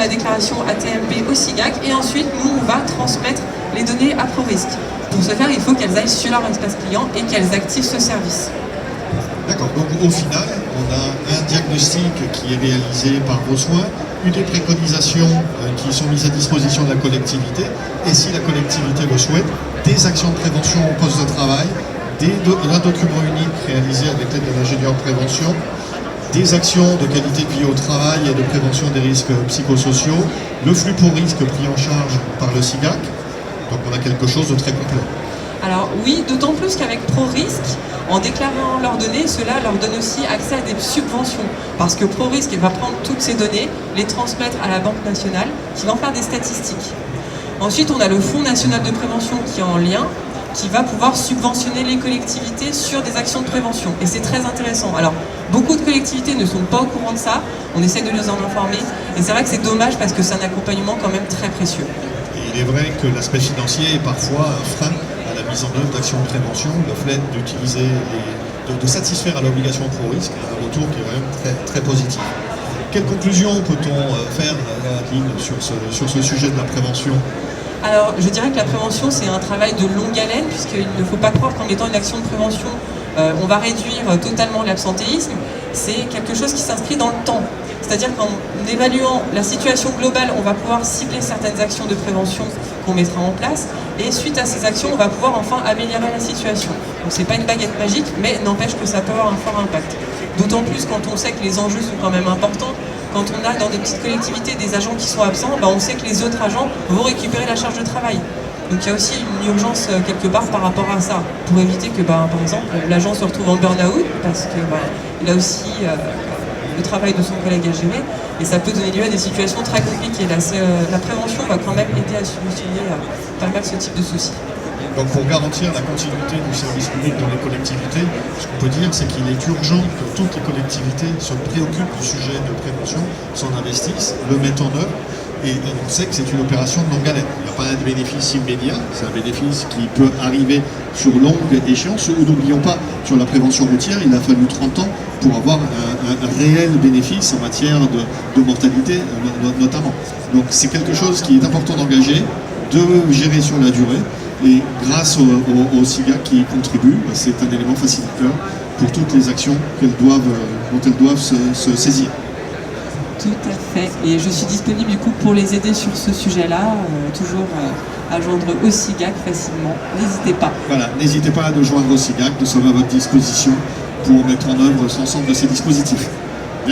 la déclaration ATMP au SIGAC et ensuite, nous, on va transmettre les données à ProRisque. Pour ce faire, il faut qu'elles aillent sur leur espace client et qu'elles activent ce service. D'accord, donc au final, on a un diagnostic qui est réalisé par vos soins, des préconisations qui sont mises à disposition de la collectivité, et si la collectivité le souhaite, des actions de prévention au poste de travail, un document unique réalisé avec l'aide de l'ingénieur de prévention, des actions de qualité de vie au travail et de prévention des risques psychosociaux, le flux pour risque pris en charge par le SIGAC, donc on a quelque chose de très complet. Alors oui, d'autant plus qu'avec ProRisque, en déclarant leurs données, cela leur donne aussi accès à des subventions. Parce que ProRisque va prendre toutes ces données, les transmettre à la Banque nationale, qui va en faire des statistiques. Ensuite, on a le Fonds national de prévention qui est en lien, qui va pouvoir subventionner les collectivités sur des actions de prévention. Et c'est très intéressant. Alors, beaucoup de collectivités ne sont pas au courant de ça, on essaie de les en informer, et c'est vrai que c'est dommage parce que c'est un accompagnement quand même très précieux. Et il est vrai que l'aspect financier est parfois un frein à la mise en œuvre d'actions de prévention, le fait d'utiliser, de satisfaire à l'obligation pour risque, un retour qui est quand même très, très positif. Quelle conclusion peut-on faire, Adeline, sur ce sujet de la prévention ? Alors, je dirais que la prévention, c'est un travail de longue haleine, puisqu'il ne faut pas croire qu'en mettant une action de prévention, on va réduire totalement l'absentéisme. C'est quelque chose qui s'inscrit dans le temps. C'est-à-dire qu'en évaluant la situation globale, on va pouvoir cibler certaines actions de prévention qu'on mettra en place, et suite à ces actions, on va pouvoir enfin améliorer la situation. Donc c'est pas une baguette magique, mais n'empêche que ça peut avoir un fort impact. D'autant plus quand on sait que les enjeux sont quand même importants. Quand on a dans des petites collectivités des agents qui sont absents, on sait que les autres agents vont récupérer la charge de travail. Donc il y a aussi une urgence quelque part par rapport à ça, pour éviter que par exemple l'agent se retrouve en burn-out, parce qu'il a aussi le travail de son collègue à gérer, et ça peut donner lieu à des situations très compliquées. La prévention va quand même aider à solutionner pas mal ce type de soucis. Donc pour garantir la continuité du service public dans les collectivités, ce qu'on peut dire, c'est qu'il est urgent que toutes les collectivités se préoccupent du sujet de prévention, s'en investissent, le mettent en œuvre, et on sait que c'est une opération de longue haleine. Il n'y a pas un bénéfice immédiat, c'est un bénéfice qui peut arriver sur longue échéance. N'oublions pas, sur la prévention routière, il a fallu 30 ans pour avoir un réel bénéfice en matière de mortalité notamment. Donc c'est quelque chose qui est important d'engager, de gérer sur la durée, et grâce au SIGAC qui y contribue, c'est un élément facilitateur pour toutes les actions dont elles doivent se saisir. Tout à fait. Et je suis disponible du coup pour les aider sur ce sujet-là, toujours à joindre au SIGAC facilement. N'hésitez pas. Voilà, n'hésitez pas à nous joindre au SIGAC, nous sommes à votre disposition pour mettre en œuvre l'ensemble de ces dispositifs.